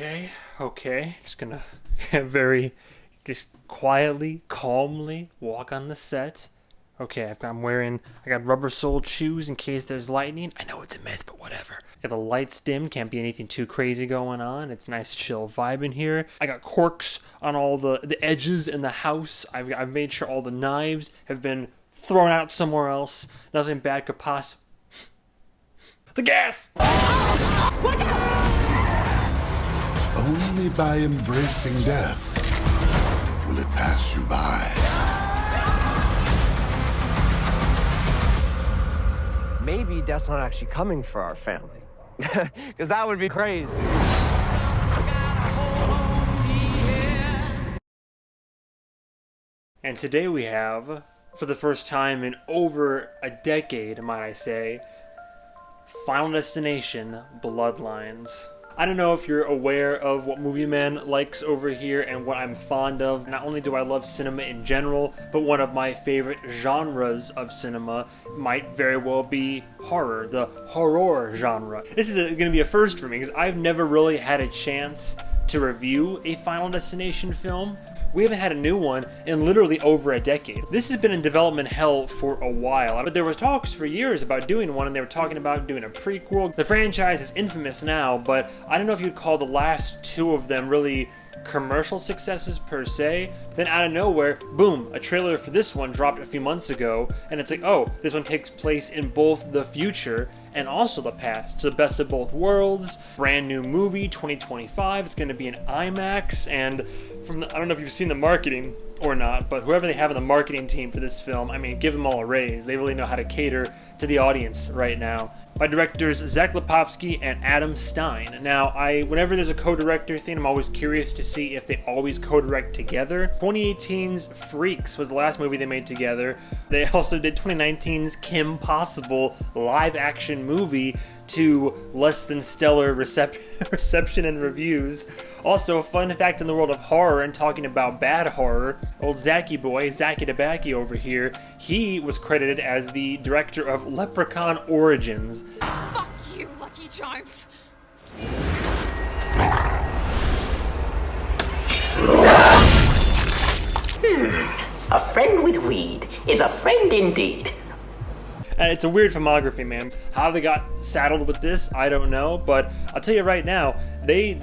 Okay. Just gonna just quietly, calmly walk on the set. Okay, I got rubber-soled shoes in case there's lightning. I know it's a myth, but whatever. Got the lights dimmed, can't be anything too crazy going on. It's a nice chill vibe in here. I got corks on all the edges in the house. I've made sure all the knives have been thrown out somewhere else. Nothing bad could possibly... The gas! Only by embracing death will it pass you by. Maybe death's not actually coming for our family. Because that would be crazy. And today we have, for the first time in over a decade, might I say, Final Destination Bloodlines. I don't know if you're aware of what MovieMan likes over here and what I'm fond of. Not only do I love cinema in general, but one of my favorite genres of cinema might very well be horror, the horror genre. This is going to be a first for me because I've never really had a chance to review a Final Destination film. We haven't had a new one in literally over a decade. This has been in development hell for a while, but there was talks for years about doing one, and they were talking about doing a prequel. The franchise is infamous now, but I don't know if you'd call the last two of them really commercial successes per se. Then out of nowhere, boom, a trailer for this one dropped a few months ago, and it's like, oh, this one takes place in both the future and also the past. So the best of both worlds, brand new movie, 2025, it's going to be in IMAX, and I don't know if you've seen the marketing or not, but whoever they have in the marketing team for this film, I mean, give them all a raise. They really know how to cater to the audience right now. By directors Zach Lipovsky and Adam Stein. Now, whenever there's a co-director thing, I'm always curious to see if they always co-direct together. 2018's Freaks was the last movie they made together. They also did 2019's Kim Possible live-action movie to less than stellar reception and reviews. Also, a fun fact in the world of horror and talking about bad horror, old Zachy boy, Zachy Tabaki over here, he was credited as the director of Leprechaun Origins. Fuck you, Lucky Charms! A friend with weed is a friend indeed. And it's a weird filmography, man. How they got saddled with this, I don't know. But I'll tell you right now, they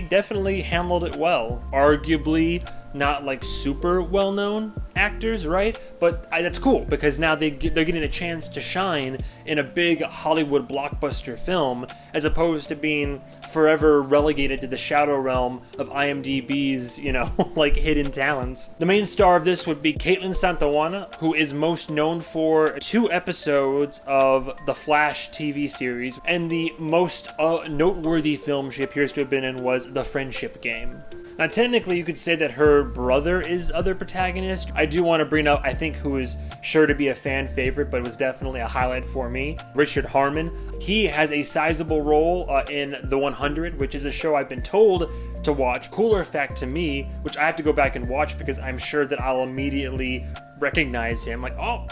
definitely handled it well. Arguably not like super well-known actors, right? But that's cool because now they're getting a chance to shine in a big Hollywood blockbuster film as opposed to being forever relegated to the shadow realm of IMDb's, like hidden talents. The main star of this would be Caitlin Santawana, who is most known for 2 episodes of the Flash TV series, and the most noteworthy film she appears to have been in was The Friendship Game. Now, technically, you could say that her brother is other protagonist. I do want to bring up, I think, who is sure to be a fan favorite, but was definitely a highlight for me, Richard Harmon. He has a sizable role in The 100, which is a show I've been told to watch. Cooler fact to me, which I have to go back and watch because I'm sure that I'll immediately recognize him. Like, oh...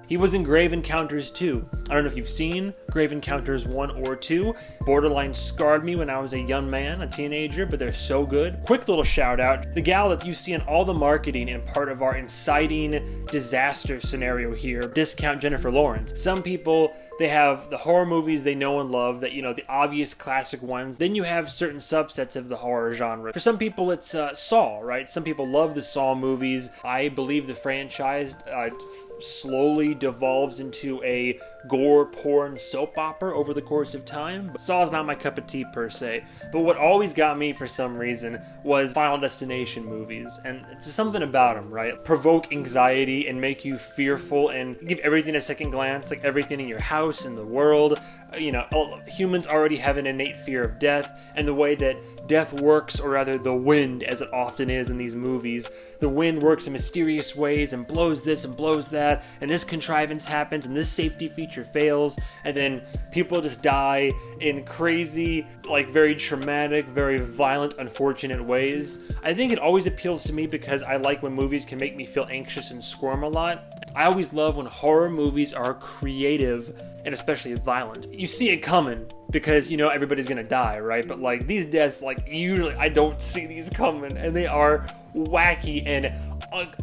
He was in Grave Encounters 2. I don't know if you've seen Grave Encounters 1 or 2. Borderline scarred me when I was a young man, a teenager, but they're so good. Quick little shout out. The gal that you see in all the marketing and part of our inciting disaster scenario here, discount Jennifer Lawrence. Some people, they have the horror movies they know and love, that, the obvious classic ones. Then you have certain subsets of the horror genre. For some people, it's Saw, right? Some people love the Saw movies. I believe the franchise slowly devolves into a gore porn soap opera over the course of time. But Saw's not my cup of tea per se. But what always got me for some reason was Final Destination movies. And it's something about them, right? Provoke anxiety and make you fearful and give everything a second glance, like everything in your house, in the world. Humans already have an innate fear of death, and the way that death works, or rather the wind, as it often is in these movies, the wind works in mysterious ways and blows this and blows that, and this contrivance happens, and this safety feature fails, and then people just die in crazy, very traumatic, very violent, unfortunate ways. I think it always appeals to me because I like when movies can make me feel anxious and squirm a lot. I always love when horror movies are creative and especially violent. You see it coming, because, you know, everybody's gonna die, right? But like these deaths, like usually I don't see these coming, and they are wacky and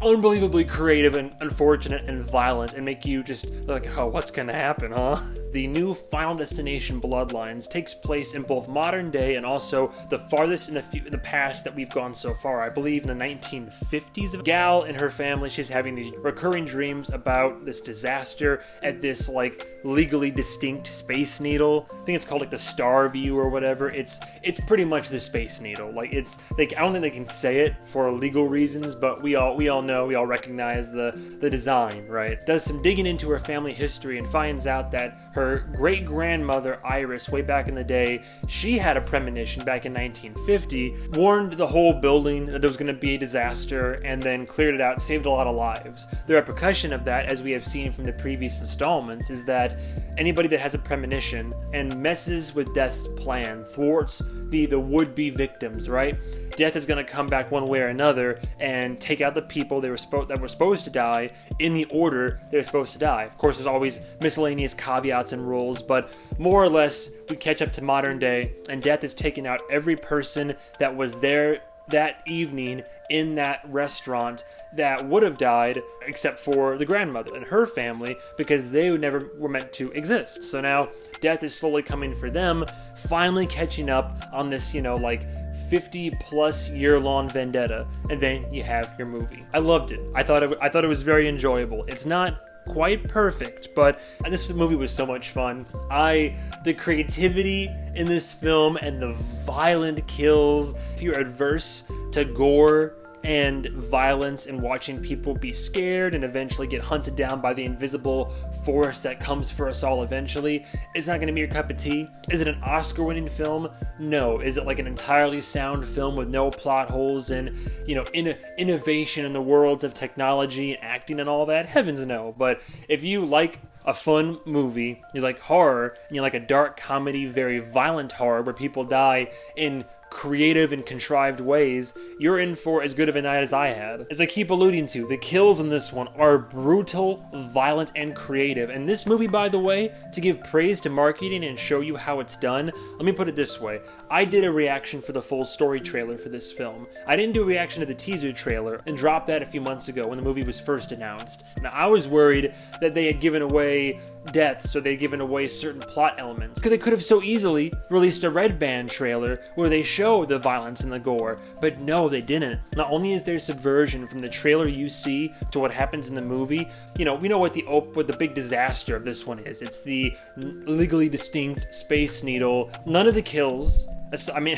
unbelievably creative and unfortunate and violent, and make you just like, oh, what's gonna happen, huh? The new Final Destination Bloodlines takes place in both modern day and also the farthest in the past that we've gone so far. I believe in the 1950s. A gal and her family, she's having these recurring dreams about this disaster at this like legally distinct Space Needle. I think it's called like the Star View or whatever. It's pretty much the Space Needle. Like it's like, I don't think they can say it for legal reasons, but we all know, we all recognize the design, right? Does some digging into her family history and finds out that her great-grandmother Iris, way back in the day, she had a premonition back in 1950, warned the whole building that there was going to be a disaster, and then cleared it out, saved a lot of lives. The repercussion of that, as we have seen from the previous installments, is that anybody that has a premonition and messes with Death's plan, thwarts the would-be victims, right? Death is going to come back one way or another and take out the people that were supposed to die in the order they were supposed to die. Of course, there's always miscellaneous caveats and rules, but more or less we catch up to modern day, and Death is taking out every person that was there that evening in that restaurant that would have died, except for the grandmother and her family, because they never were meant to exist. So now Death is slowly coming for them, finally catching up on this, you know, like 50-plus year-long vendetta, and then you have your movie. I loved it. I thought it was very enjoyable. It's not quite perfect, but this movie was so much fun. The creativity in this film and the violent kills, if you're adverse to gore and violence and watching people be scared and eventually get hunted down by the invisible force that comes for us all eventually, it's not going to be your cup of tea. Is it an Oscar-winning film? No. Is it like an entirely sound film with no plot holes and, you know, innovation in the worlds of technology and acting and all that? Heavens no. But if you like a fun movie, you like horror, and you like a dark comedy, very violent horror where people die in creative and contrived ways, you're in for as good of a night as I had. As I keep alluding to, the kills in this one are brutal, violent, and creative. And this movie, by the way, to give praise to marketing and show you how it's done, let me put it this way. I did a reaction for the full story trailer for this film. I didn't do a reaction to the teaser trailer and dropped that a few months ago when the movie was first announced. Now, I was worried that they had given away deaths, so they'd given away certain plot elements, because they could have so easily released a Red Band trailer where they show the violence and the gore, but no, they didn't. Not only is there subversion from the trailer you see to what happens in the movie, you know, we know what the big disaster of this one is. It's the legally distinct Space Needle. None of the kills, I mean,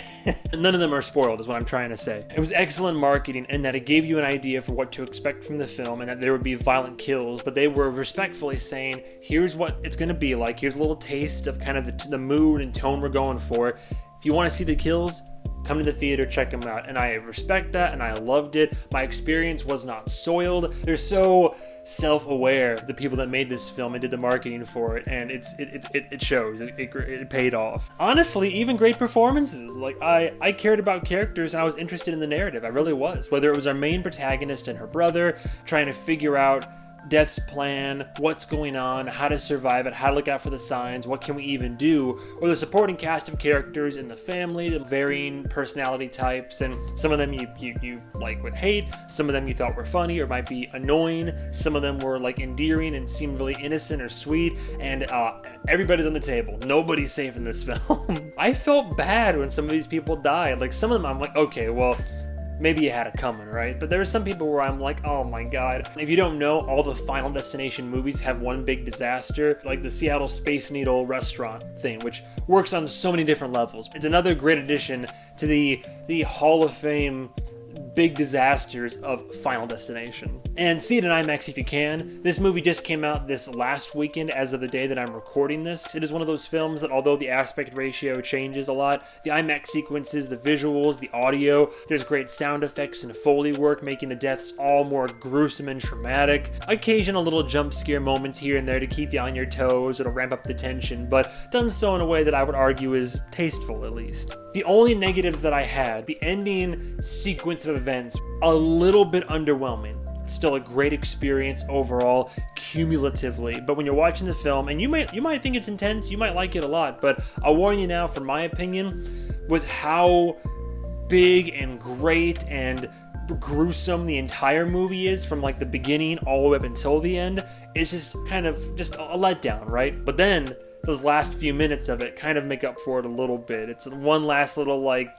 none of them are spoiled is what I'm trying to say. It was excellent marketing in that it gave you an idea for what to expect from the film and that there would be violent kills, but they were respectfully saying, here's what it's going to be like, here's a little taste of kind of the mood and tone we're going for. If you want to see the kills, come to the theater, check them out. And I respect that, and I loved it. My experience was not soiled. They're so self-aware, the people that made this film and did the marketing for it, and it shows. It paid off. Honestly, even great performances. Like, I cared about characters and I was interested in the narrative. I really was. Whether it was our main protagonist and her brother trying to figure out Death's plan, what's going on, how to survive it, how to look out for the signs, what can we even do, or the supporting cast of characters in the family, the varying personality types, and some of them you like would hate, some of them you thought were funny or might be annoying, some of them were like endearing and seemed really innocent or sweet, and everybody's on the table. Nobody's safe in this film. I felt bad when some of these people died. Like, some of them I'm like, okay, well, maybe you had it coming, right? But there are some people where I'm like, oh my god. If you don't know, all the Final Destination movies have one big disaster, like the Seattle Space Needle restaurant thing, which works on so many different levels. It's another great addition to the Hall of Fame big disasters of Final Destination. And see it in IMAX if you can. This movie just came out this last weekend as of the day that I'm recording this. It is one of those films that, although the aspect ratio changes a lot, the IMAX sequences, the visuals, the audio, there's great sound effects and Foley work making the deaths all more gruesome and traumatic. Occasional little jump scare moments here and there to keep you on your toes or to ramp up the tension, but done so in a way that I would argue is tasteful, at least. The only negatives that I had, the ending sequence of events, a little bit underwhelming. still a great experience overall, cumulatively. But when you're watching the film, and you might think it's intense, you might like it a lot, but I'll warn you now, from my opinion, with how big and great and gruesome the entire movie is, from like the beginning all the way up until the end, it's just kind of just a letdown, right? But then those last few minutes of it kind of make up for it a little bit. It's one last little like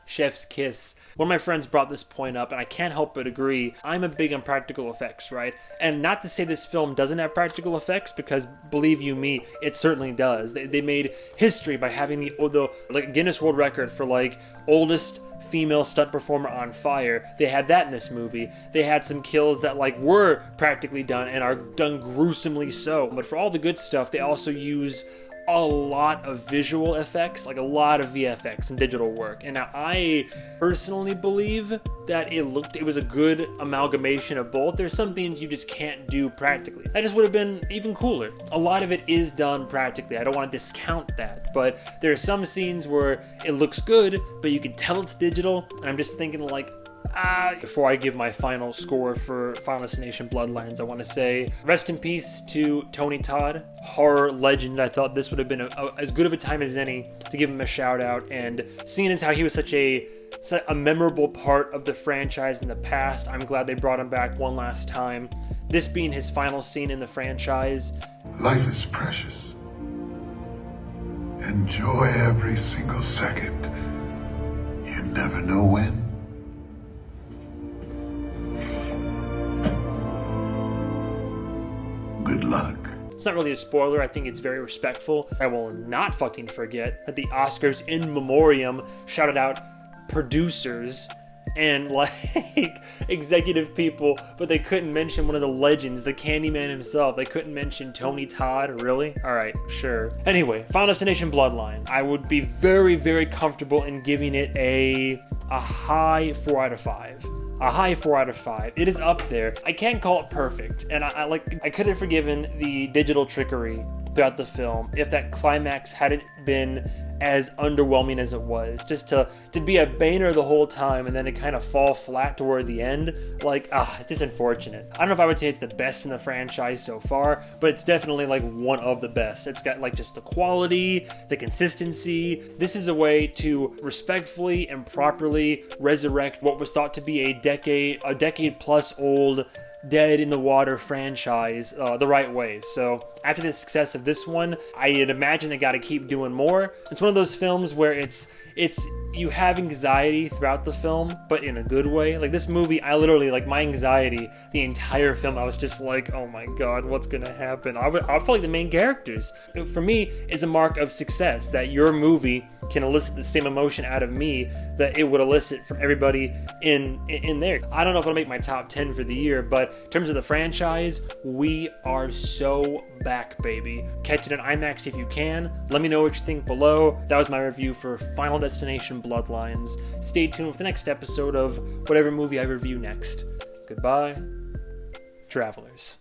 chef's kiss. One of my friends brought this point up, and I can't help but agree. I'm a big on practical effects, right? And not to say this film doesn't have practical effects, because believe you me, it certainly does. They made history by having the like Guinness World Record for like oldest female stunt performer on fire. They had that in this movie. They had some kills that like were practically done and are done gruesomely so. But for all the good stuff, they also use a lot of visual effects, like a lot of VFX and digital work. And now I personally believe that it was a good amalgamation of both. There's some things you just can't do practically. That just would have been even cooler. A lot of it is done practically. I don't want to discount that, but there are some scenes where it looks good, but you can tell it's digital. And I'm just thinking like, before I give my final score for Final Destination Bloodlines, I want to say rest in peace to Tony Todd, horror legend. I thought this would have been as good of a time as any to give him a shout out, and seeing as how he was such a memorable part of the franchise in the past, I'm glad they brought him back one last time. This being his final scene in the franchise. Life is precious. Enjoy every single second. You never know when. Good luck. It's not really a spoiler. I think it's very respectful. I will not fucking forget that the Oscars in memoriam shouted out producers and like executive people, but they couldn't mention one of the legends, the Candyman himself. They couldn't mention Tony Todd. Really? Alright, sure. Anyway, Final Destination Bloodlines. I would be very, very comfortable in giving it a high 4 out of 5. A high 4 out of 5. It is up there. I can't call it perfect, and I could have forgiven the digital trickery throughout the film if that climax hadn't been as underwhelming as it was. Just to be a banner the whole time and then to kind of fall flat toward the end, like, it's just unfortunate. I don't know if I would say it's the best in the franchise so far, but it's definitely like one of the best. It's got like just the quality, the consistency. This is a way to respectfully and properly resurrect what was thought to be a decade plus old Dead in the Water franchise the right way. So after the success of this one, I'd imagine they got to keep doing more. It's one of those films where it's you have anxiety throughout the film, but in a good way. Like this movie, I literally, like, my anxiety the entire film, I was just like, oh my god, what's gonna happen? I felt like the main characters. For me, is a mark of success that your movie can elicit the same emotion out of me that it would elicit from everybody in there. I don't know if it'll make my top 10 for the year, but in terms of the franchise, we are so back, baby. Catch it in IMAX if you can. Let me know what you think below. That was my review for Final Destination Bloodlines. Stay tuned for the next episode of whatever movie I review next. Goodbye, travelers.